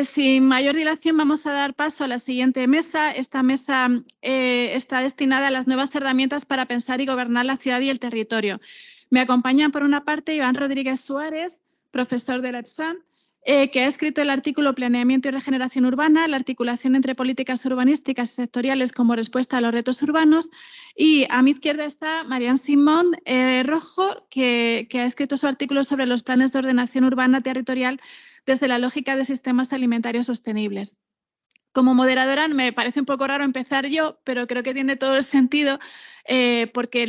Sin mayor dilación vamos a dar paso a la siguiente mesa. Esta mesa está destinada a las nuevas herramientas para pensar y gobernar la ciudad y el territorio. Me acompañan por una parte Iván Rodríguez Suárez, profesor de la EPSAM, que ha escrito el artículo Planeamiento y regeneración urbana, la articulación entre políticas urbanísticas y sectoriales como respuesta a los retos urbanos. Y a mi izquierda está Marian Simón Rojo, que ha escrito su artículo sobre los planes de ordenación urbana territorial desde la lógica de sistemas alimentarios sostenibles. Como moderadora me parece un poco raro empezar yo, pero creo que tiene todo el sentido porque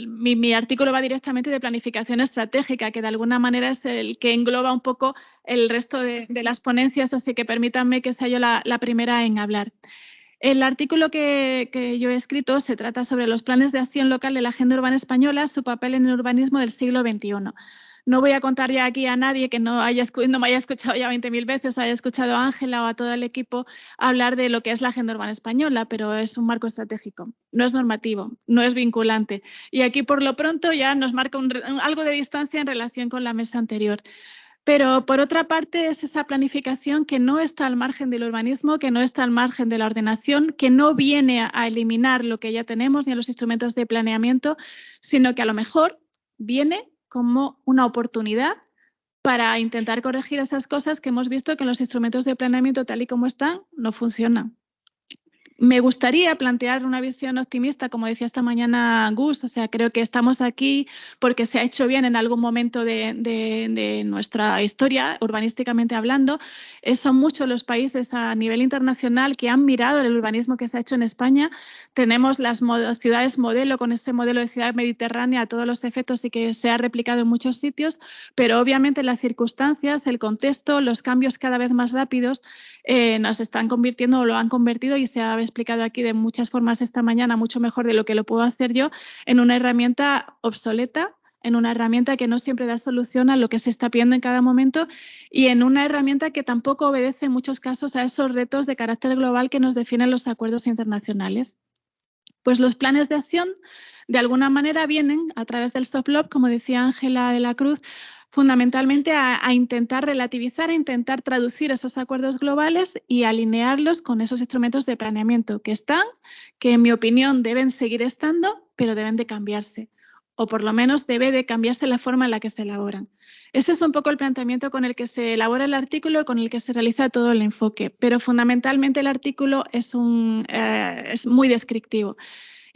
mi artículo va directamente de planificación estratégica, que de alguna manera es el que engloba un poco el resto de las ponencias, así que permítanme que sea yo la primera en hablar. El artículo que yo he escrito se trata sobre los planes de acción local de la agenda urbana española, su papel en el urbanismo del siglo XXI. No voy a contar ya aquí a nadie que no me haya escuchado ya 20.000 veces, haya escuchado a Ángela o a todo el equipo hablar de lo que es la agenda urbana española, pero es un marco estratégico, no es normativo, no es vinculante. Y aquí por lo pronto ya nos marca algo de distancia en relación con la mesa anterior. Pero, por otra parte, es esa planificación que no está al margen del urbanismo, que no está al margen de la ordenación, que no viene a eliminar lo que ya tenemos ni a los instrumentos de planeamiento, sino que a lo mejor viene como una oportunidad para intentar corregir esas cosas que hemos visto que los instrumentos de planeamiento tal y como están no funcionan. Me gustaría plantear una visión optimista, como decía esta mañana Gus, o sea, creo que estamos aquí porque se ha hecho bien en algún momento de nuestra historia, urbanísticamente hablando. Son muchos los países a nivel internacional que han mirado el urbanismo que se ha hecho en España. Tenemos las ciudades modelo, con ese modelo de ciudad mediterránea a todos los efectos y que se ha replicado en muchos sitios, pero obviamente las circunstancias, el contexto, los cambios cada vez más rápidos nos están convirtiendo o lo han convertido, y se ha explicado aquí de muchas formas esta mañana, mucho mejor de lo que lo puedo hacer yo, en una herramienta obsoleta, en una herramienta que no siempre da solución a lo que se está pidiendo en cada momento y en una herramienta que tampoco obedece en muchos casos a esos retos de carácter global que nos definen los acuerdos internacionales. Pues los planes de acción, de alguna manera, vienen a través del soft law, como decía Ángela de la Cruz, fundamentalmente a intentar relativizar, a intentar traducir esos acuerdos globales y alinearlos con esos instrumentos de planeamiento que están, que en mi opinión deben seguir estando, pero deben de cambiarse, o por lo menos debe de cambiarse la forma en la que se elaboran. Ese es un poco el planteamiento con el que se elabora el artículo y con el que se realiza todo el enfoque, pero fundamentalmente el artículo es muy descriptivo.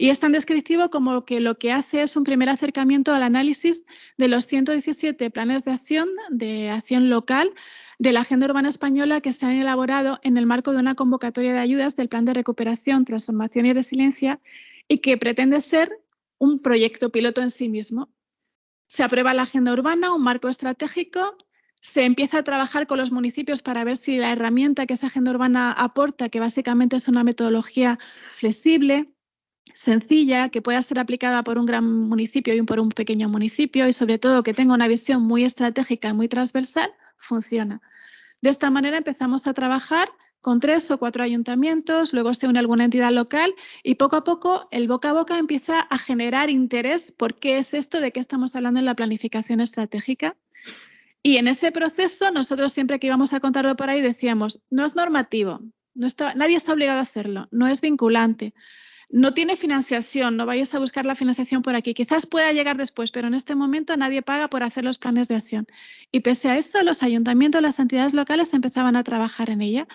Y es tan descriptivo como que lo que hace es un primer acercamiento al análisis de los 117 planes de acción local de la Agenda Urbana Española que se han elaborado en el marco de una convocatoria de ayudas del Plan de Recuperación, Transformación y Resiliencia y que pretende ser un proyecto piloto en sí mismo. Se aprueba la Agenda Urbana, un marco estratégico, se empieza a trabajar con los municipios para ver si la herramienta que esa Agenda Urbana aporta, que básicamente es una metodología flexible, sencilla, que pueda ser aplicada por un gran municipio y por un pequeño municipio y sobre todo que tenga una visión muy estratégica y muy transversal, funciona. De esta manera empezamos a trabajar con 3 o 4 ayuntamientos, luego se une alguna entidad local y poco a poco el boca a boca empieza a generar interés por qué es esto, de qué estamos hablando en la planificación estratégica. Y en ese proceso nosotros siempre que íbamos a contarlo por ahí decíamos, no es normativo, nadie está obligado a hacerlo, no es vinculante. No tiene financiación, no vayáis a buscar la financiación por aquí. Quizás pueda llegar después, pero en este momento nadie paga por hacer los planes de acción. Y pese a eso, los ayuntamientos, las entidades locales empezaban a trabajar en ella.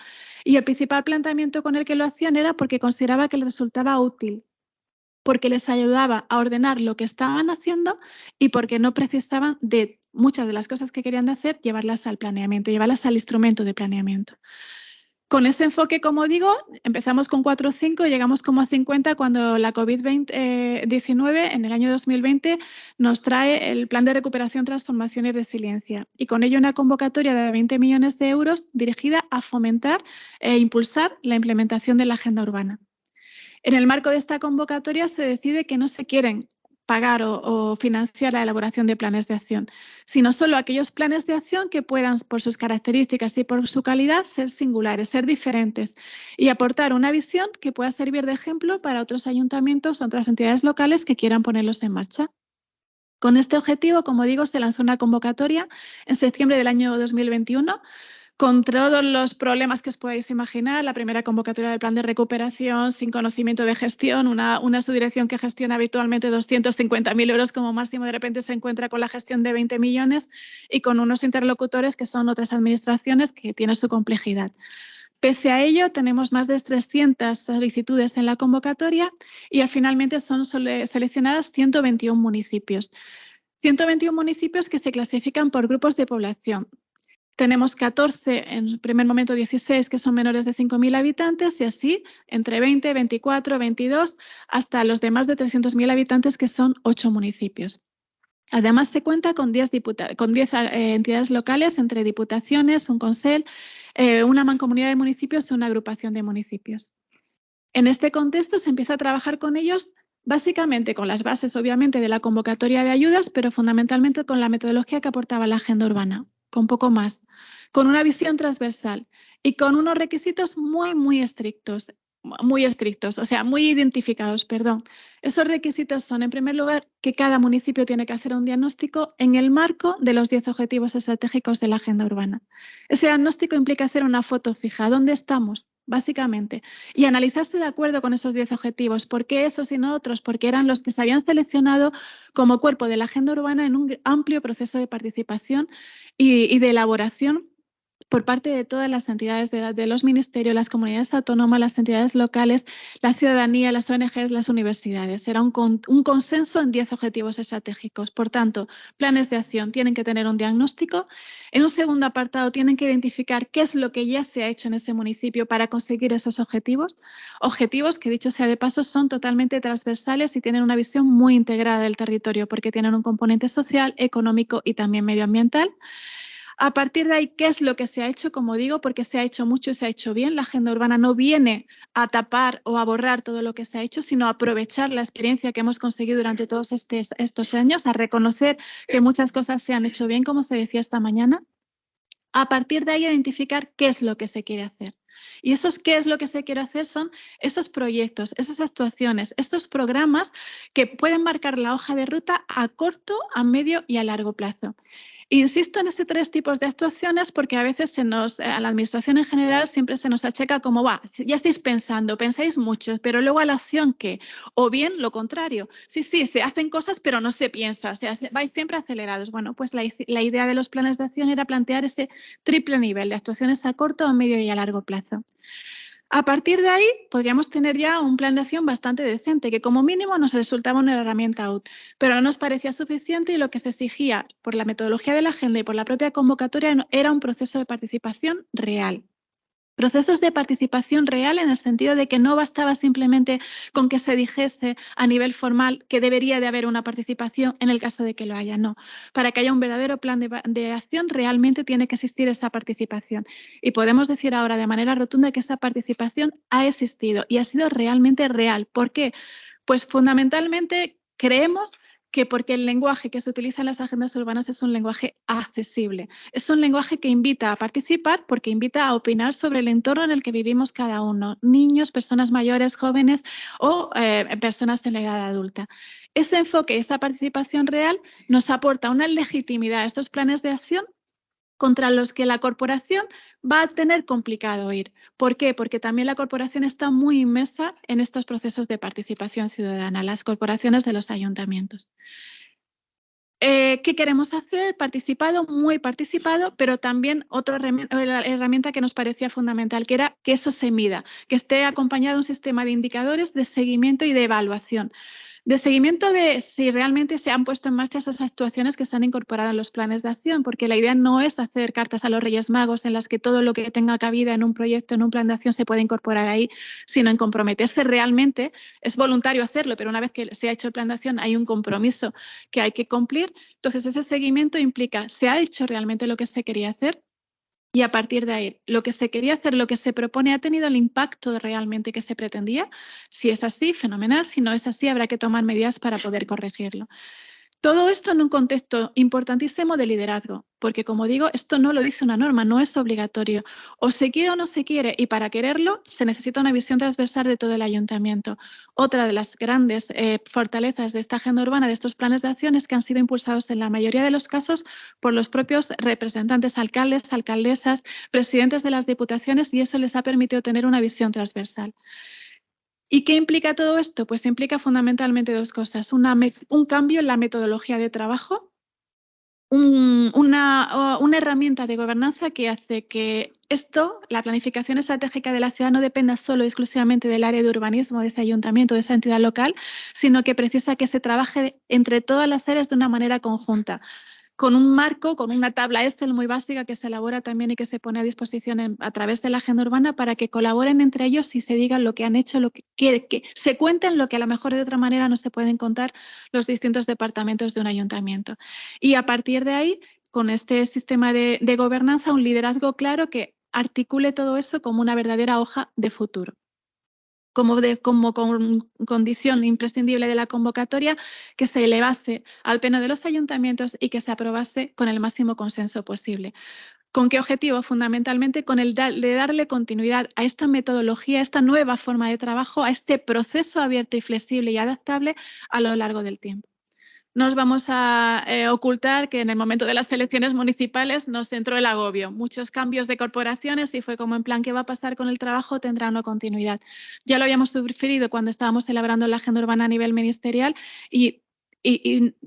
Y el principal planteamiento con el que lo hacían era porque consideraba que les resultaba útil, porque les ayudaba a ordenar lo que estaban haciendo y porque no precisaban de muchas de las cosas que querían hacer, llevarlas al planeamiento, llevarlas al instrumento de planeamiento. Con este enfoque, como digo, empezamos con 4 o 5, llegamos como a 50 cuando la COVID-19 en el año 2020 nos trae el Plan de Recuperación, Transformación y Resiliencia y con ello una convocatoria de 20 millones de euros dirigida a fomentar e impulsar la implementación de la agenda urbana. En el marco de esta convocatoria se decide que no se quieren pagar o financiar la elaboración de planes de acción, sino solo aquellos planes de acción que puedan, por sus características y por su calidad, ser singulares, ser diferentes y aportar una visión que pueda servir de ejemplo para otros ayuntamientos o otras entidades locales que quieran ponerlos en marcha. Con este objetivo, como digo, se lanzó una convocatoria en septiembre del año 2021 con todos los problemas que os podáis imaginar, la primera convocatoria del plan de recuperación, sin conocimiento de gestión, una subdirección que gestiona habitualmente 250.000 euros como máximo, de repente se encuentra con la gestión de 20 millones y con unos interlocutores que son otras administraciones que tienen su complejidad. Pese a ello, tenemos más de 300 solicitudes en la convocatoria y finalmente son seleccionadas 121 municipios. 121 municipios que se clasifican por grupos de población. Tenemos 14, en el primer momento 16, que son menores de 5.000 habitantes, y así entre 20, 24, 22, hasta los de más de 300.000 habitantes, que son 8 municipios. Además, se cuenta con 10 entidades locales, entre diputaciones, un consell, una mancomunidad de municipios y una agrupación de municipios. En este contexto se empieza a trabajar con ellos básicamente con las bases, obviamente, de la convocatoria de ayudas, pero fundamentalmente con la metodología que aportaba la agenda urbana, con poco más, con una visión transversal y con unos requisitos muy estrictos, o sea, muy identificados, perdón. Esos requisitos son, en primer lugar, que cada municipio tiene que hacer un diagnóstico en el marco de los 10 objetivos estratégicos de la agenda urbana. Ese diagnóstico implica hacer una foto fija. ¿Dónde estamos? Básicamente, y analizarse de acuerdo con esos 10 objetivos. ¿Por qué esos y no otros? Porque eran los que se habían seleccionado como cuerpo de la agenda urbana en un amplio proceso de participación y de elaboración por parte de todas las entidades de los ministerios, las comunidades autónomas, las entidades locales, la ciudadanía, las ONGs, las universidades. Era un consenso en 10 objetivos estratégicos. Por tanto, planes de acción tienen que tener un diagnóstico. En un segundo apartado, tienen que identificar qué es lo que ya se ha hecho en ese municipio para conseguir esos objetivos. Objetivos que, dicho sea de paso, son totalmente transversales y tienen una visión muy integrada del territorio porque tienen un componente social, económico y también medioambiental. A partir de ahí, ¿qué es lo que se ha hecho? Como digo, porque se ha hecho mucho y se ha hecho bien. La agenda urbana no viene a tapar o a borrar todo lo que se ha hecho, sino a aprovechar la experiencia que hemos conseguido durante todos estos años, a reconocer que muchas cosas se han hecho bien, como se decía esta mañana. A partir de ahí, identificar qué es lo que se quiere hacer. Y esos qué es lo que se quiere hacer son esos proyectos, esas actuaciones, estos programas que pueden marcar la hoja de ruta a corto, a medio y a largo plazo. Insisto en estos 3 tipos de actuaciones porque a veces a la administración en general siempre se nos achaca como, ya estáis pensando, pensáis mucho, pero luego a la acción, ¿qué? O bien lo contrario, sí, se hacen cosas pero no se piensa, o sea, vais siempre acelerados. Bueno, pues la idea de los planes de acción era plantear ese triple nivel de actuaciones a corto, a medio y a largo plazo. A partir de ahí, podríamos tener ya un plan de acción bastante decente, que como mínimo nos resultaba una herramienta útil, pero no nos parecía suficiente y lo que se exigía por la metodología de la agenda y por la propia convocatoria era un proceso de participación real. Procesos de participación real en el sentido de que no bastaba simplemente con que se dijese a nivel formal que debería de haber una participación en el caso de que lo haya, no. Para que haya un verdadero plan de acción realmente tiene que existir esa participación. Y podemos decir ahora de manera rotunda que esa participación ha existido y ha sido realmente real. ¿Por qué? Pues fundamentalmente creemos que porque el lenguaje que se utiliza en las agendas urbanas es un lenguaje accesible. Es un lenguaje que invita a participar porque invita a opinar sobre el entorno en el que vivimos cada uno, niños, personas mayores, jóvenes o personas en la edad adulta. Ese enfoque, esa participación real nos aporta una legitimidad a estos planes de acción contra los que la corporación va a tener complicado ir. ¿Por qué? Porque también la corporación está muy inmersa en estos procesos de participación ciudadana, las corporaciones de los ayuntamientos. ¿Qué queremos hacer? Muy participado, pero también otra herramienta que nos parecía fundamental, que era que eso se mida, que esté acompañado de un sistema de indicadores de seguimiento y de evaluación. De seguimiento de si realmente se han puesto en marcha esas actuaciones que se han incorporado en los planes de acción, porque la idea no es hacer cartas a los Reyes Magos en las que todo lo que tenga cabida en un proyecto, en un plan de acción, se puede incorporar ahí, sino en comprometerse realmente. Es voluntario hacerlo, pero una vez que se ha hecho el plan de acción hay un compromiso que hay que cumplir. Entonces, ese seguimiento implica, ¿se ha hecho realmente lo que se quería hacer? Y a partir de ahí, lo que se quería hacer, lo que se propone, ¿ha tenido el impacto realmente que se pretendía? Si es así, fenomenal. Si no es así, habrá que tomar medidas para poder corregirlo. Todo esto en un contexto importantísimo de liderazgo, porque como digo, esto no lo dice una norma, no es obligatorio. O se quiere o no se quiere, y para quererlo se necesita una visión transversal de todo el ayuntamiento. Otra de las grandes fortalezas de esta agenda urbana, de estos planes de acción, es que han sido impulsados en la mayoría de los casos por los propios representantes, alcaldes, alcaldesas, presidentes de las diputaciones, y eso les ha permitido tener una visión transversal. ¿Y qué implica todo esto? Pues implica fundamentalmente dos cosas. Un cambio en la metodología de trabajo, una herramienta de gobernanza que hace que la planificación estratégica de la ciudad, no dependa solo y exclusivamente del área de urbanismo, de ese ayuntamiento, de esa entidad local, sino que precisa que se trabaje entre todas las áreas de una manera conjunta, con un marco, con una tabla Excel muy básica que se elabora también y que se pone a disposición a través de la agenda urbana, para que colaboren entre ellos y se digan lo que han hecho, que se cuenten lo que a lo mejor de otra manera no se pueden contar los distintos departamentos de un ayuntamiento. Y a partir de ahí, con este sistema de gobernanza, un liderazgo claro que articule todo eso como una verdadera hoja de futuro. Como condición imprescindible de la convocatoria, que se elevase al pleno de los ayuntamientos y que se aprobase con el máximo consenso posible. ¿Con qué objetivo? Fundamentalmente con el de darle continuidad a esta metodología, a esta nueva forma de trabajo, a este proceso abierto y flexible y adaptable a lo largo del tiempo. No os vamos a ocultar que en el momento de las elecciones municipales nos entró el agobio. Muchos cambios de corporaciones y fue como en plan, ¿qué va a pasar con el trabajo? ¿Tendrá una continuidad? Ya lo habíamos sufrido cuando estábamos elaborando la agenda urbana a nivel ministerial y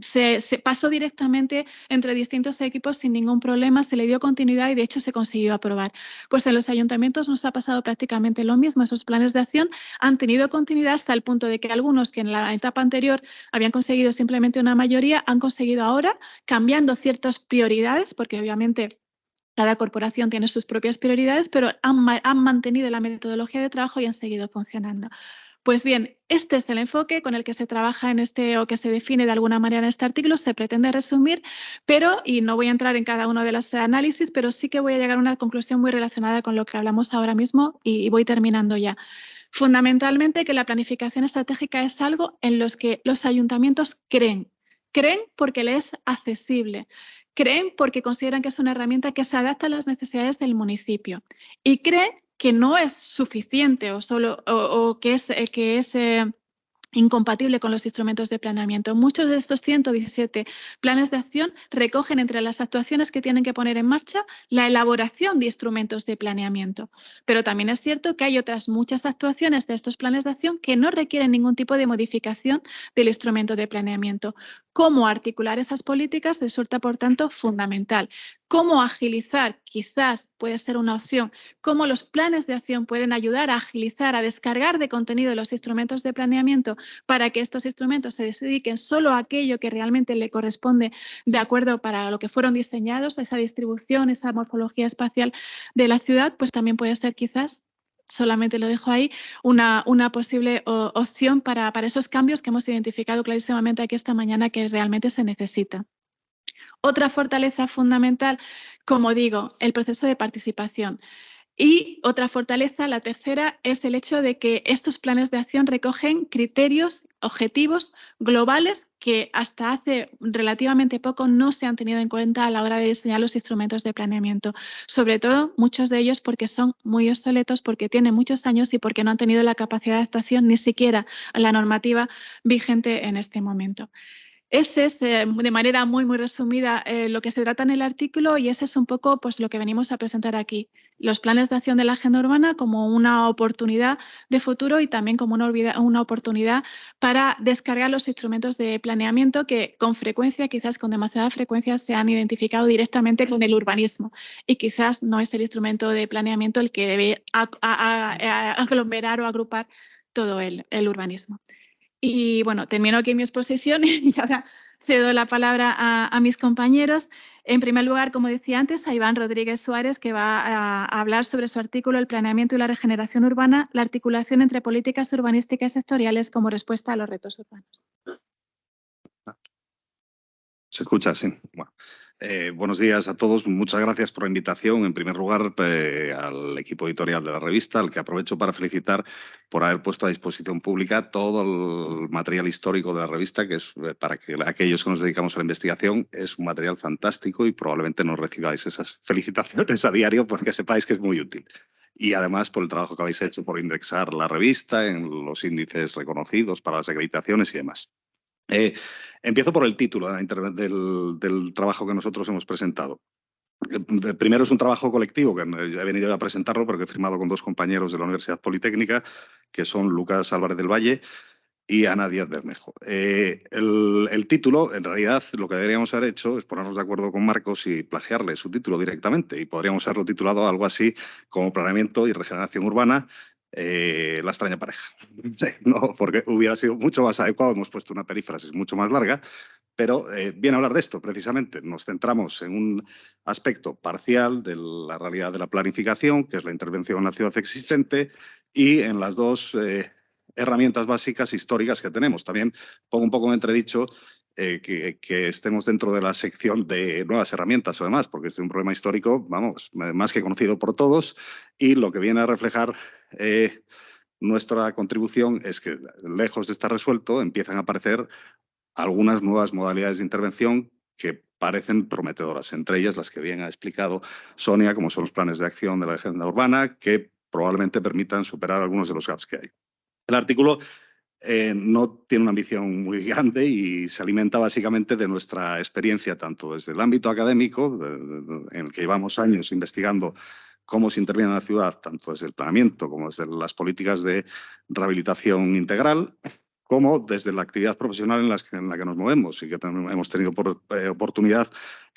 se pasó directamente entre distintos equipos sin ningún problema, se le dio continuidad y de hecho se consiguió aprobar. Pues en los ayuntamientos nos ha pasado prácticamente lo mismo. Esos planes de acción han tenido continuidad hasta el punto de que algunos que en la etapa anterior habían conseguido simplemente una mayoría, han conseguido ahora, cambiando ciertas prioridades, porque obviamente cada corporación tiene sus propias prioridades, pero han mantenido la metodología de trabajo y han seguido funcionando. Pues bien, este es el enfoque con el que se trabaja o que se define de alguna manera en este artículo. Se pretende resumir, y no voy a entrar en cada uno de los análisis, pero sí que voy a llegar a una conclusión muy relacionada con lo que hablamos ahora mismo y voy terminando ya. Fundamentalmente, que la planificación estratégica es algo en los que los ayuntamientos creen. Creen porque les es accesible. Creen porque consideran que es una herramienta que se adapta a las necesidades del municipio. Y creen que no es suficiente o que es incompatible con los instrumentos de planeamiento. Muchos de estos 117 planes de acción recogen entre las actuaciones que tienen que poner en marcha la elaboración de instrumentos de planeamiento. Pero también es cierto que hay otras muchas actuaciones de estos planes de acción que no requieren ningún tipo de modificación del instrumento de planeamiento. Cómo articular esas políticas resulta, por tanto, fundamental. Cómo agilizar, quizás puede ser una opción, cómo los planes de acción pueden ayudar a agilizar, a descargar de contenido los instrumentos de planeamiento para que estos instrumentos se dediquen solo a aquello que realmente le corresponde de acuerdo para lo que fueron diseñados, esa distribución, esa morfología espacial de la ciudad, pues también puede ser quizás, solamente lo dejo ahí, una posible opción para esos cambios que hemos identificado clarísimamente aquí esta mañana que realmente se necesita. Otra fortaleza fundamental, como digo, el proceso de participación. Y otra fortaleza, la tercera, es el hecho de que estos planes de acción recogen criterios, objetivos globales que hasta hace relativamente poco no se han tenido en cuenta a la hora de diseñar los instrumentos de planeamiento. Sobre todo, muchos de ellos porque son muy obsoletos, porque tienen muchos años y porque no han tenido la capacidad de adaptación ni siquiera a la normativa vigente en este momento. Ese es, de manera muy resumida, lo que se trata en el artículo, y ese es un poco pues, lo que venimos a presentar aquí. Los planes de acción de la agenda urbana como una oportunidad de futuro y también como una oportunidad para descargar los instrumentos de planeamiento que con frecuencia, quizás con demasiada frecuencia, se han identificado directamente con el urbanismo, y quizás no es el instrumento de planeamiento el que debe aglomerar o agrupar todo el urbanismo. Y bueno, termino aquí mi exposición y ahora cedo la palabra a mis compañeros. En primer lugar, como decía antes, a Iván Rodríguez Suárez, que va a hablar sobre su artículo El planeamiento y la regeneración urbana, la articulación entre políticas urbanísticas sectoriales como respuesta a los retos urbanos. Se escucha, sí. Bueno, Buenos días a todos. Muchas gracias por la invitación. En primer lugar, al equipo editorial de la revista, al que aprovecho para felicitar por haber puesto a disposición pública todo el material histórico de la revista, que es, para aquellos que nos dedicamos a la investigación, es un material fantástico y probablemente nos recibáis esas felicitaciones a diario porque sepáis que es muy útil. Y además por el trabajo que habéis hecho por indexar la revista en los índices reconocidos para las acreditaciones y demás. Empiezo por el título del trabajo que nosotros hemos presentado. Primero es un trabajo colectivo, que he venido a presentarlo porque he firmado con dos compañeros de la Universidad Politécnica, que son Lucas Álvarez del Valle y Ana Díaz Bermejo. El título, en realidad, lo que deberíamos haber hecho es ponernos de acuerdo con Marcos y plagiarle su título directamente, y podríamos haberlo titulado algo así como Planeamiento y Regeneración Urbana, la extraña pareja. No, porque hubiera sido mucho más adecuado. Hemos puesto una perífrasis mucho más larga, pero viene a hablar de esto precisamente. Nos centramos en un aspecto parcial de la realidad de la planificación, que es la intervención en la ciudad existente, y en las dos herramientas básicas históricas que tenemos. También pongo un poco en entredicho que estemos dentro de la sección de nuevas herramientas o demás, porque es un problema histórico, vamos, más que conocido por todos, y lo que viene a reflejar nuestra contribución es que, lejos de estar resuelto, empiezan a aparecer algunas nuevas modalidades de intervención que parecen prometedoras, entre ellas las que bien ha explicado Sonia, como son los planes de acción de la agenda urbana, que probablemente permitan superar algunos de los gaps que hay. El artículo no tiene una ambición muy grande y se alimenta básicamente de nuestra experiencia, tanto desde el ámbito académico, en el que llevamos años investigando cómo se interviene en la ciudad, tanto desde el planeamiento como desde las políticas de rehabilitación integral, como desde la actividad profesional en la que nos movemos, y que hemos tenido oportunidad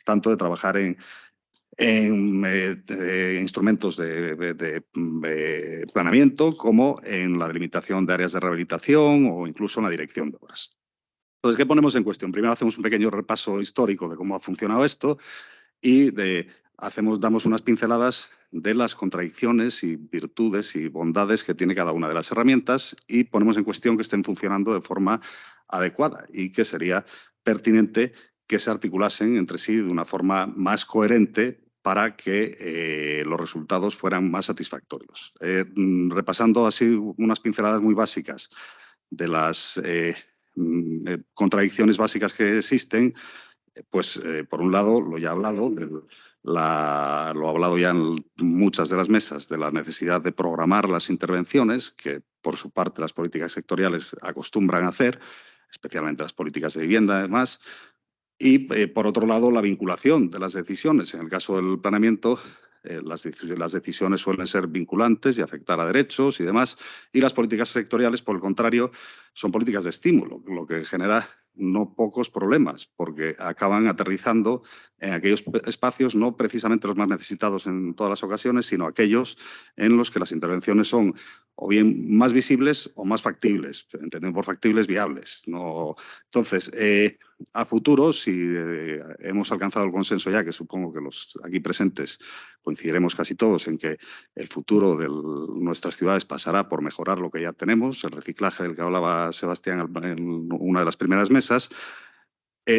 tanto de trabajar en instrumentos de planeamiento, como en la delimitación de áreas de rehabilitación o incluso en la dirección de obras. Entonces, ¿qué ponemos en cuestión? Primero hacemos un pequeño repaso histórico de cómo ha funcionado esto y damos unas pinceladas de las contradicciones y virtudes y bondades que tiene cada una de las herramientas, y ponemos en cuestión que estén funcionando de forma adecuada y que sería pertinente que se articulasen entre sí de una forma más coherente para que los resultados fueran más satisfactorios. Repasando así unas pinceladas muy básicas de las contradicciones básicas que existen, pues por un lado, lo ya he hablado, lo ha hablado ya en muchas de las mesas, de la necesidad de programar las intervenciones, que por su parte las políticas sectoriales acostumbran a hacer, especialmente las políticas de vivienda, además. Y, por otro lado, la vinculación de las decisiones. En el caso del planeamiento, las decisiones suelen ser vinculantes y afectar a derechos y demás. Y las políticas sectoriales, por el contrario, son políticas de estímulo, lo que genera no pocos problemas, porque acaban aterrizando en aquellos espacios no precisamente los más necesitados en todas las ocasiones, sino aquellos en los que las intervenciones son o bien más visibles o más factibles. Entendemos por factibles viables. No. Entonces, a futuro, si hemos alcanzado el consenso ya, que supongo que los aquí presentes coincidiremos casi todos en que el futuro de nuestras ciudades pasará por mejorar lo que ya tenemos, el reciclaje del que hablaba Sebastián en una de las primeras mesas,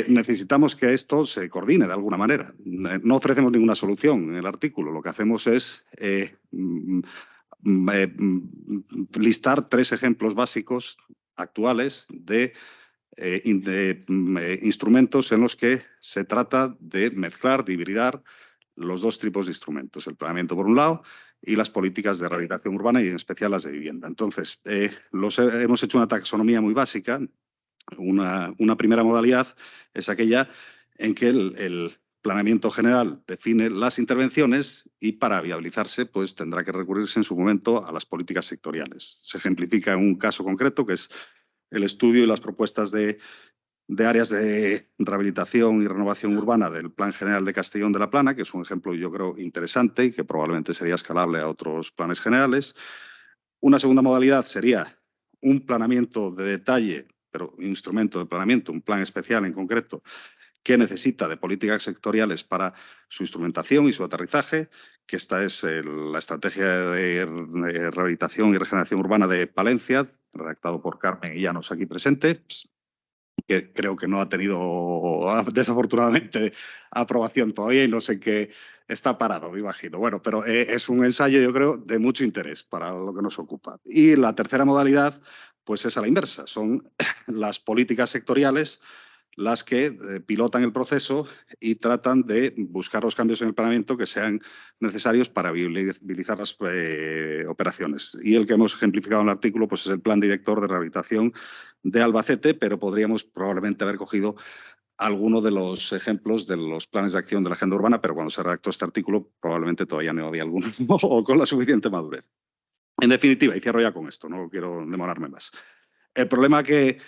necesitamos que esto se coordine de alguna manera. No ofrecemos ninguna solución en el artículo. Lo que hacemos es listar 3 ejemplos básicos actuales de instrumentos en los que se trata de mezclar, de hibridar los dos tipos de instrumentos, el planeamiento por un lado y las políticas de rehabilitación urbana, y en especial las de vivienda. Entonces, hemos hecho una taxonomía muy básica. Una primera modalidad es aquella en que el planeamiento general define las intervenciones, y para viabilizarse pues tendrá que recurrirse en su momento a las políticas sectoriales. Se ejemplifica en un caso concreto, que es el estudio y las propuestas de áreas de rehabilitación y renovación urbana del Plan General de Castellón de la Plana, que es un ejemplo, yo creo, interesante y que probablemente sería escalable a otros planes generales. Una segunda modalidad sería un planeamiento de detalle, pero un instrumento de planeamiento, un plan especial en concreto, que necesita de políticas sectoriales para su instrumentación y su aterrizaje, que esta es la Estrategia de Rehabilitación y Regeneración Urbana de Palencia, redactado por Carmen y Llanos aquí presente. que creo que no ha tenido, desafortunadamente, aprobación todavía y no sé qué está parado, me imagino. Bueno, pero es un ensayo, yo creo, de mucho interés para lo que nos ocupa. Y la tercera modalidad, pues es a la inversa, son las políticas sectoriales las que pilotan el proceso y tratan de buscar los cambios en el planeamiento que sean necesarios para viabilizar las operaciones. Y el que hemos ejemplificado en el artículo pues es el Plan Director de Rehabilitación de Albacete, pero podríamos probablemente haber cogido alguno de los ejemplos de los planes de acción de la agenda urbana, pero cuando se redactó este artículo probablemente todavía no había alguno o con la suficiente madurez. En definitiva, y cierro ya con esto, no quiero demorarme más. El problema que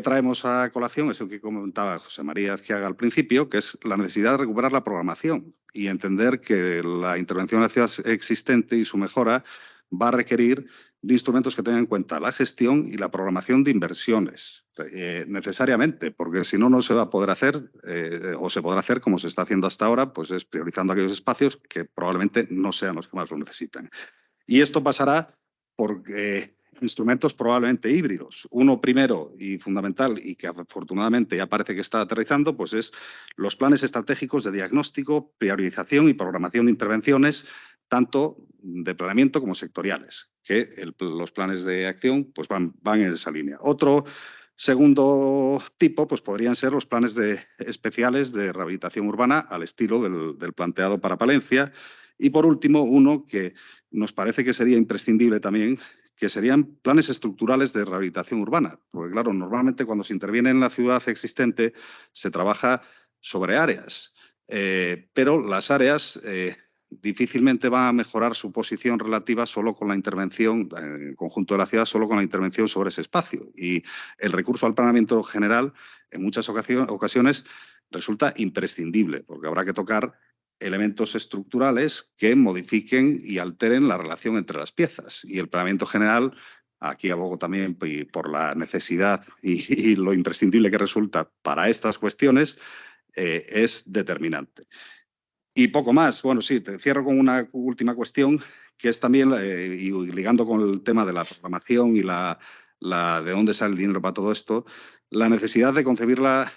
traemos a colación es el que comentaba José María Azquiaga al principio, que es la necesidad de recuperar la programación y entender que la intervención en la ciudad existente y su mejora va a requerir de instrumentos que tengan en cuenta la gestión y la programación de inversiones, necesariamente, porque si no, no se va a poder hacer, o se podrá hacer como se está haciendo hasta ahora, pues es priorizando aquellos espacios que probablemente no sean los que más lo necesitan. Y esto pasará por instrumentos probablemente híbridos. Uno primero y fundamental, y que afortunadamente ya parece que está aterrizando, pues es los planes estratégicos de diagnóstico, priorización y programación de intervenciones, tanto de planeamiento como sectoriales, que los planes de acción pues van en esa línea. Otro segundo tipo pues podrían ser los planes especiales de rehabilitación urbana al estilo del planteado para Palencia. Y por último, uno que nos parece que sería imprescindible también, que serían planes estructurales de rehabilitación urbana. Porque claro, normalmente cuando se interviene en la ciudad existente se trabaja sobre áreas, pero las áreas difícilmente van a mejorar su posición relativa solo con la intervención, en el conjunto de la ciudad, solo con la intervención sobre ese espacio. Y el recurso al planeamiento general, en muchas ocasiones, resulta imprescindible, porque habrá que tocar elementos estructurales que modifiquen y alteren la relación entre las piezas. Y el planeamiento general, aquí abogo también por la necesidad y lo imprescindible que resulta para estas cuestiones, es determinante. Y poco más. Bueno, sí, te cierro con una última cuestión, que es también, y ligando con el tema de la programación y de dónde sale el dinero para todo esto, la necesidad de concebir la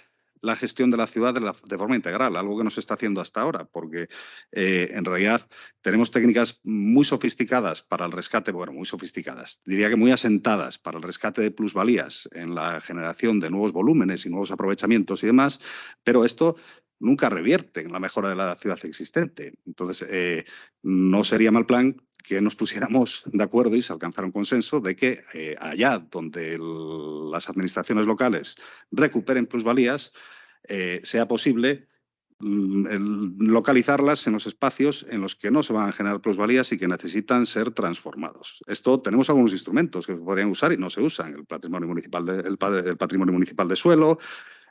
gestión de la ciudad de forma integral, algo que no se está haciendo hasta ahora, porque en realidad tenemos técnicas muy sofisticadas para el rescate, bueno, muy sofisticadas, diría que muy asentadas para el rescate de plusvalías en la generación de nuevos volúmenes y nuevos aprovechamientos y demás, pero esto nunca revierte en la mejora de la ciudad existente. Entonces, no sería mal plan que nos pusiéramos de acuerdo y se alcanzara un consenso de que allá donde las administraciones locales recuperen plusvalías, sea posible localizarlas en los espacios en los que no se van a generar plusvalías y que necesitan ser transformados. Esto tenemos algunos instrumentos que se podrían usar y no se usan. El patrimonio municipal de suelo,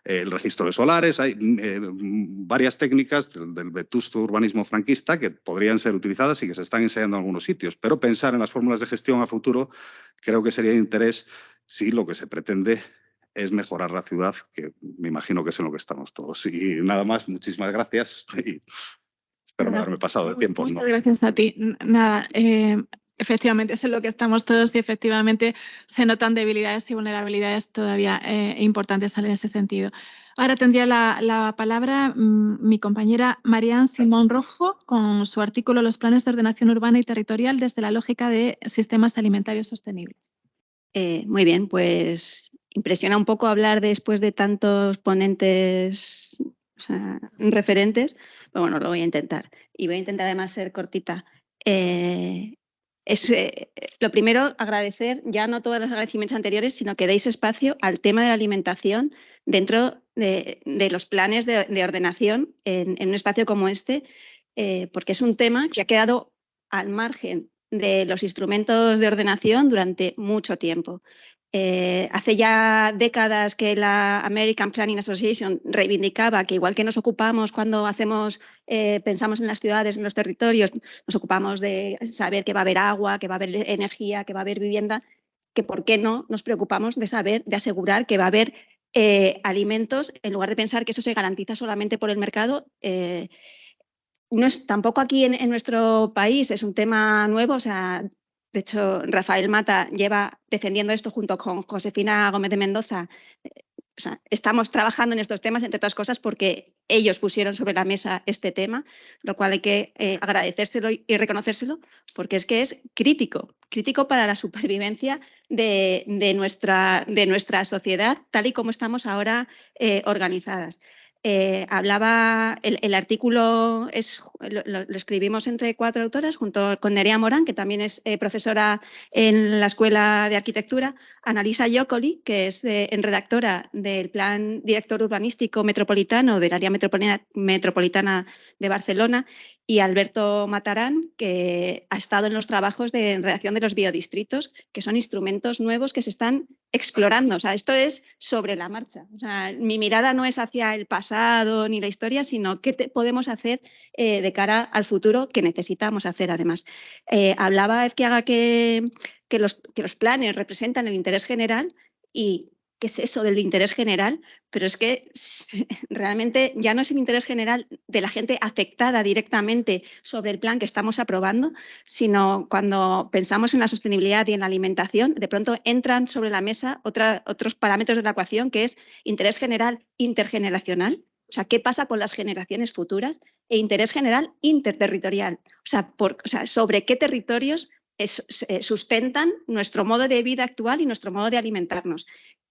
el registro de solares, hay varias técnicas del vetusto urbanismo franquista que podrían ser utilizadas y que se están ensayando en algunos sitios, pero pensar en las fórmulas de gestión a futuro creo que sería de interés si lo que se pretende es mejorar la ciudad, que me imagino que es en lo que estamos todos. Y nada más, muchísimas gracias y espero no haberme pasado de tiempo. Muchas gracias a ti. Nada, efectivamente es en lo que estamos todos y efectivamente se notan debilidades y vulnerabilidades todavía importantes en ese sentido. Ahora tendría la palabra mi compañera Marian Simón Rojo con su artículo Los planes de ordenación urbana y territorial desde la lógica de sistemas alimentarios sostenibles. Muy bien, pues impresiona un poco hablar después de tantos ponentes, o sea, referentes, pero bueno, lo voy a intentar. Y voy a intentar además ser cortita. Lo primero, agradecer, ya no todos los agradecimientos anteriores, sino que deis espacio al tema de la alimentación dentro de los planes de ordenación en un espacio como este, porque es un tema que ha quedado al margen de los instrumentos de ordenación durante mucho tiempo. Hace ya décadas que la American Planning Association reivindicaba que igual que nos ocupamos cuando pensamos en las ciudades, en los territorios, nos ocupamos de saber que va a haber agua, que va a haber energía, que va a haber vivienda, que por qué no nos preocupamos de asegurar que va a haber alimentos en lugar de pensar que eso se garantiza solamente por el mercado. No es, tampoco aquí en nuestro país es un tema nuevo, o sea, de hecho, Rafael Mata lleva defendiendo esto junto con Josefina Gómez de Mendoza o sea, estamos trabajando en estos temas, entre otras cosas, porque ellos pusieron sobre la mesa este tema, lo cual hay que agradecérselo y reconocérselo, porque es que es crítico para la supervivencia de nuestra sociedad, tal y como estamos ahora organizadas. Hablaba, el artículo lo escribimos entre 4 autoras, junto con Nerea Morán, que también es profesora en la Escuela de Arquitectura, Annalisa Joccoli, que es redactora del Plan Director Urbanístico Metropolitano del Área Metropolitana de Barcelona, y Alberto Matarán, que ha estado en los trabajos de redacción de los biodistritos, que son instrumentos nuevos que se están explorando. O sea, esto es sobre la marcha. O sea, mi mirada no es hacia el pasado ni la historia, sino qué podemos hacer de cara al futuro, que necesitamos hacer además. Hablaba Ezquiaga que los planes representan el interés general, y ¿qué es eso del interés general? Pero es que realmente ya no es el interés general de la gente afectada directamente sobre el plan que estamos aprobando, sino cuando pensamos en la sostenibilidad y en la alimentación, de pronto entran sobre la mesa otros parámetros de la ecuación, que es interés general intergeneracional. O sea, ¿qué pasa con las generaciones futuras? E interés general interterritorial. O sea, ¿sobre qué territorios sustentan nuestro modo de vida actual y nuestro modo de alimentarnos?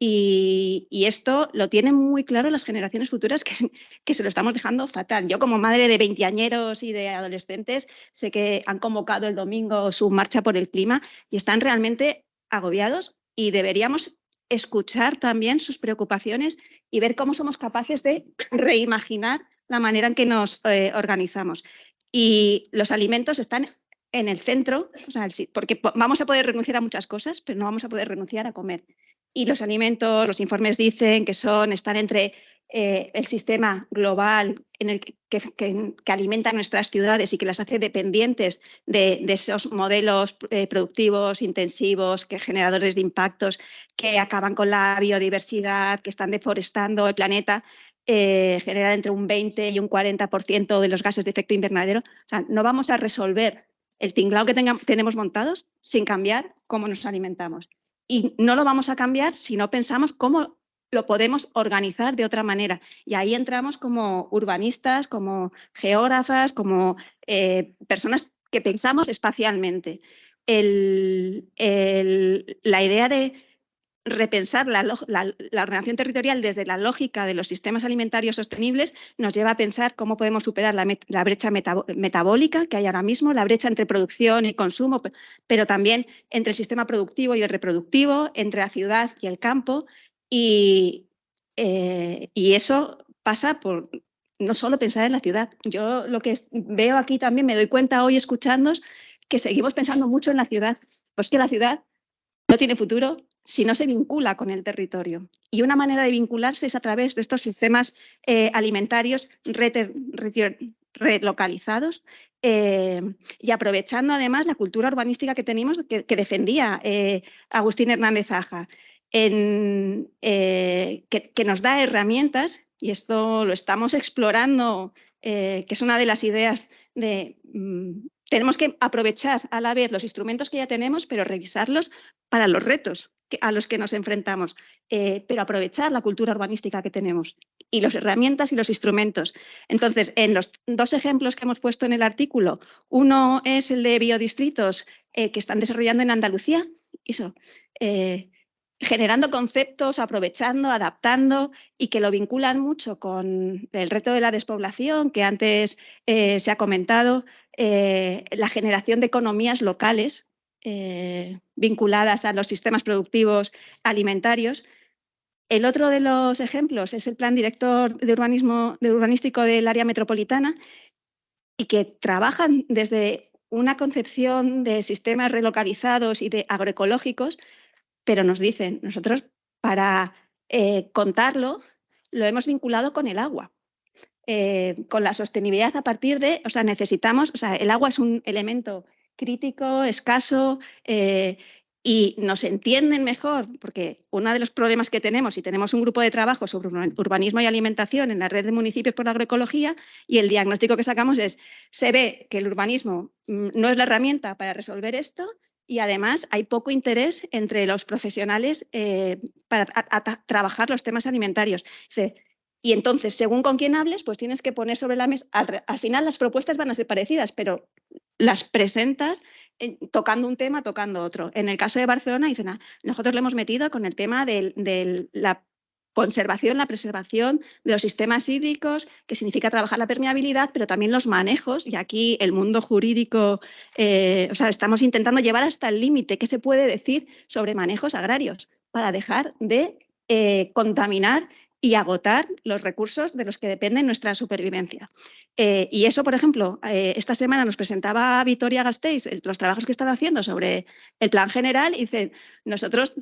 Y esto lo tienen muy claro las generaciones futuras, que se lo estamos dejando fatal. Yo, como madre de veinteañeros y de adolescentes, sé que han convocado el domingo su marcha por el clima y están realmente agobiados, y deberíamos escuchar también sus preocupaciones y ver cómo somos capaces de reimaginar la manera en que nos organizamos. Y los alimentos están en el centro, o sea, porque vamos a poder renunciar a muchas cosas, pero no vamos a poder renunciar a comer. Y los alimentos, los informes dicen que están entre el sistema global en el que alimenta nuestras ciudades y que las hace dependientes de esos modelos productivos, intensivos, generadores de impactos, que acaban con la biodiversidad, que están deforestando el planeta, generan entre un 20 y un 40% de los gases de efecto invernadero. O sea, no vamos a resolver el tinglao que tenemos montados sin cambiar cómo nos alimentamos. Y no lo vamos a cambiar si no pensamos cómo lo podemos organizar de otra manera. Y ahí entramos como urbanistas, como geógrafas, como personas que pensamos espacialmente. La idea de repensar la ordenación territorial desde la lógica de los sistemas alimentarios sostenibles nos lleva a pensar cómo podemos superar la brecha metabólica que hay ahora mismo, la brecha entre producción y consumo, pero también entre el sistema productivo y el reproductivo, entre la ciudad y el campo, y eso pasa por no solo pensar en la ciudad. Yo lo que veo aquí también, me doy cuenta hoy escuchándoos, que seguimos pensando mucho en la ciudad. Pues que la ciudad no tiene futuro si no se vincula con el territorio. Y una manera de vincularse es a través de estos sistemas alimentarios relocalizados, y aprovechando además la cultura urbanística que tenemos, que defendía Agustín Hernández Aja, que nos da herramientas, y esto lo estamos explorando, que es una de las ideas de... tenemos que aprovechar a la vez los instrumentos que ya tenemos, pero revisarlos para los retos a los que nos enfrentamos, pero aprovechar la cultura urbanística que tenemos y las herramientas y los instrumentos. Entonces, en los 2 ejemplos que hemos puesto en el artículo, uno es el de biodistritos que están desarrollando en Andalucía, generando conceptos, aprovechando, adaptando, y que lo vinculan mucho con el reto de la despoblación, que antes se ha comentado, la generación de economías locales vinculadas a los sistemas productivos alimentarios. El otro de los ejemplos es el Plan Director de Urbanístico del Área Metropolitana, y que trabajan desde una concepción de sistemas relocalizados y de agroecológicos, pero nos dicen, nosotros para contarlo lo hemos vinculado con el agua, con la sostenibilidad a partir de, o sea, necesitamos, o sea, el agua es un elemento crítico, escaso, y nos entienden mejor, porque uno de los problemas que tenemos, y tenemos un grupo de trabajo sobre urbanismo y alimentación en la red de municipios por la agroecología, y el diagnóstico que sacamos es, se ve que el urbanismo no es la herramienta para resolver esto, y además hay poco interés entre los profesionales para trabajar los temas alimentarios. Y entonces, según con quién hables, pues tienes que poner sobre la mesa. Al final las propuestas van a ser parecidas, pero las presentas tocando un tema, tocando otro. En el caso de Barcelona, dicen, nosotros lo hemos metido con el tema de la conservación, la preservación de los sistemas hídricos, que significa trabajar la permeabilidad, pero también los manejos, y aquí el mundo jurídico, o sea, estamos intentando llevar hasta el límite qué se puede decir sobre manejos agrarios para dejar de contaminar y agotar los recursos de los que depende nuestra supervivencia. Y eso, por ejemplo, esta semana nos presentaba Vitoria Gasteiz los trabajos que están haciendo sobre el plan general y dicen, nosotros,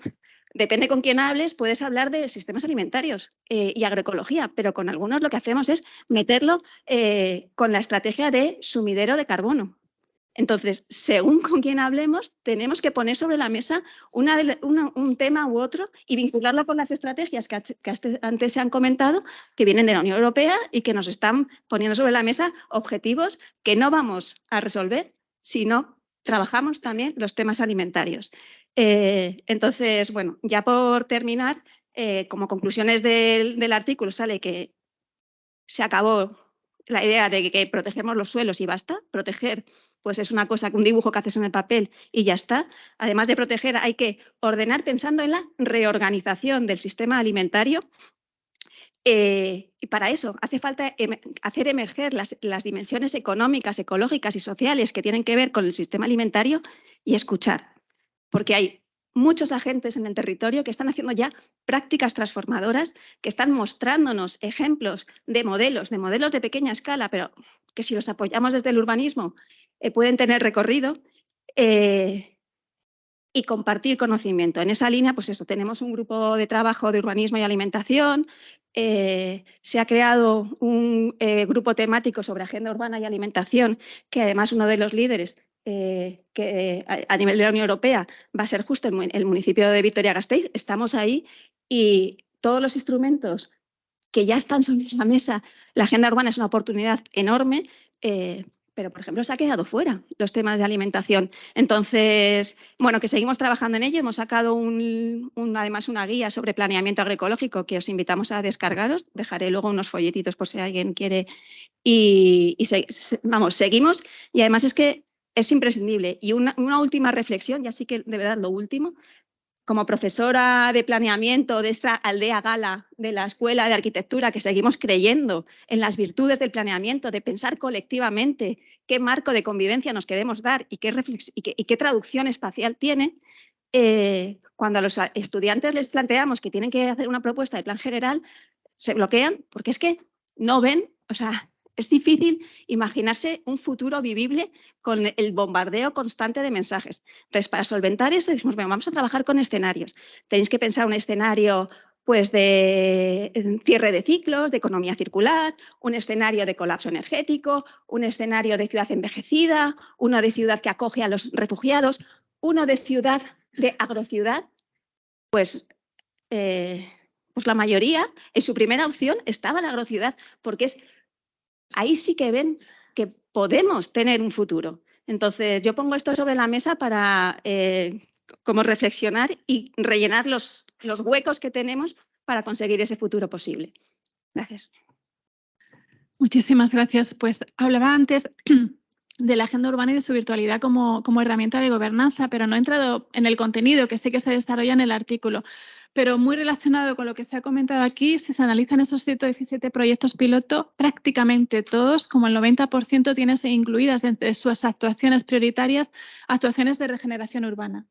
depende con quién hables, puedes hablar de sistemas alimentarios y agroecología, pero con algunos lo que hacemos es meterlo con la estrategia de sumidero de carbono. Entonces, según con quién hablemos, tenemos que poner sobre la mesa un tema u otro y vincularlo con las estrategias que antes se han comentado, que vienen de la Unión Europea y que nos están poniendo sobre la mesa objetivos que no vamos a resolver si no trabajamos también los temas alimentarios. Entonces, bueno, ya por terminar, como conclusiones del artículo sale que se acabó la idea de que protegemos los suelos y basta. Proteger pues es una cosa, un dibujo que haces en el papel y ya está. Además de proteger, hay que ordenar pensando en la reorganización del sistema alimentario. Y para eso hace falta hacer emerger las dimensiones económicas, ecológicas y sociales que tienen que ver con el sistema alimentario y escuchar. Porque hay muchos agentes en el territorio que están haciendo ya prácticas transformadoras, que están mostrándonos ejemplos de modelos de pequeña escala, pero que si los apoyamos desde el urbanismo pueden tener recorrido y compartir conocimiento. En esa línea, pues eso, tenemos un grupo de trabajo de urbanismo y alimentación, se ha creado un grupo temático sobre agenda urbana y alimentación, que además uno de los líderes que a nivel de la Unión Europea va a ser justo el municipio de Vitoria-Gasteiz. Estamos ahí y todos los instrumentos que ya están sobre la mesa, la agenda urbana es una oportunidad enorme, pero, por ejemplo, se ha quedado fuera los temas de alimentación. Entonces, bueno, que seguimos trabajando en ello. Hemos sacado además una guía sobre planeamiento agroecológico que os invitamos a descargaros. Dejaré luego unos folletitos por si alguien quiere. Vamos, seguimos. Y además es que es imprescindible. Y una última reflexión, ya sí que de verdad lo último. Como profesora de planeamiento de esta aldea gala de la Escuela de Arquitectura, que seguimos creyendo en las virtudes del planeamiento, de pensar colectivamente qué marco de convivencia nos queremos dar y qué traducción espacial tiene, cuando a los estudiantes les planteamos que tienen que hacer una propuesta de plan general, se bloquean porque es que no ven, o sea, es difícil imaginarse un futuro vivible con el bombardeo constante de mensajes. Entonces, para solventar eso, decimos, bueno, vamos a trabajar con escenarios. Tenéis que pensar un escenario pues, de cierre de ciclos, de economía circular, un escenario de colapso energético, un escenario de ciudad envejecida, uno de ciudad que acoge a los refugiados, uno de ciudad, de agrociudad. Pues la mayoría, en su primera opción, estaba la agrociudad, porque ahí sí que ven que podemos tener un futuro. Entonces, yo pongo esto sobre la mesa para como reflexionar y rellenar los huecos que tenemos para conseguir ese futuro posible. Gracias. Muchísimas gracias. Pues hablaba antes de la agenda urbana y de su virtualidad como herramienta de gobernanza, pero no he entrado en el contenido que sé que se desarrolla en el artículo. Pero muy relacionado con lo que se ha comentado aquí, si se analizan esos 117 proyectos piloto, prácticamente todos, como el 90%, tienen incluidas entre sus actuaciones prioritarias, actuaciones de regeneración urbana.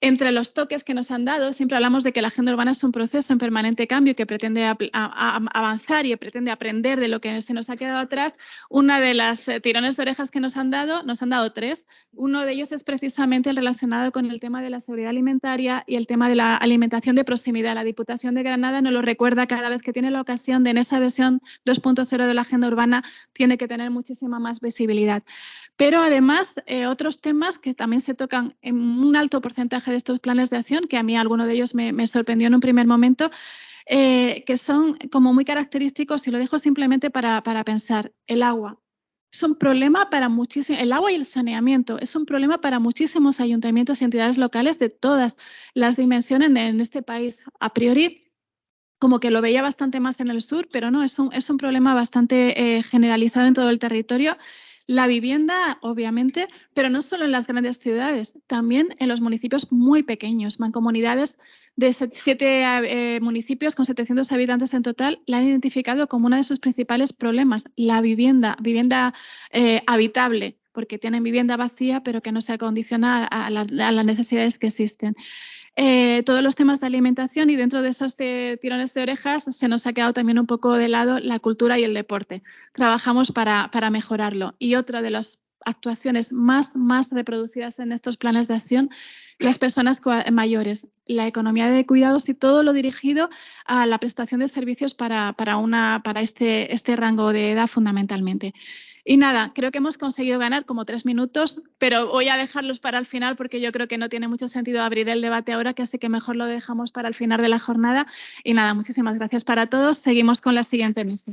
Entre los toques que nos han dado, siempre hablamos de que la agenda urbana es un proceso en permanente cambio que pretende avanzar y pretende aprender de lo que se nos ha quedado atrás. Una de las tirones de orejas que nos han dado 3. Uno de ellos es precisamente el relacionado con el tema de la seguridad alimentaria y el tema de la alimentación de proximidad. La Diputación de Granada nos lo recuerda cada vez que tiene la ocasión de en esa versión 2.0 de la agenda urbana tiene que tener muchísima más visibilidad. Pero además, otros temas que también se tocan en un alto porcentaje de estos planes de acción, que a mí alguno de ellos me sorprendió en un primer momento, que son como muy característicos, y lo dejo simplemente para pensar, el agua. es un problema para muchísimos, el agua y el saneamiento es un problema para muchísimos ayuntamientos y entidades locales de todas las dimensiones en este país. A priori, como que lo veía bastante más en el sur, pero no, es un problema bastante generalizado en todo el territorio. La vivienda, obviamente, pero no solo en las grandes ciudades, también en los municipios muy pequeños. Mancomunidades de 7 municipios con 700 habitantes en total la han identificado como uno de sus principales problemas, la vivienda habitable, porque tienen vivienda vacía, pero que no se acondiciona a las necesidades que existen. Todos los temas de alimentación, y dentro de esos tirones de orejas se nos ha quedado también un poco de lado la cultura y el deporte. Trabajamos para mejorarlo. Y otra de las actuaciones más reproducidas en estos planes de acción, las personas mayores, la economía de cuidados y todo lo dirigido a la prestación de servicios para este rango de edad fundamentalmente. Y nada, creo que hemos conseguido ganar como 3 minutos, pero voy a dejarlos para el final porque yo creo que no tiene mucho sentido abrir el debate ahora, que así que mejor lo dejamos para el final de la jornada. Y nada, muchísimas gracias para todos. Seguimos con la siguiente mesa.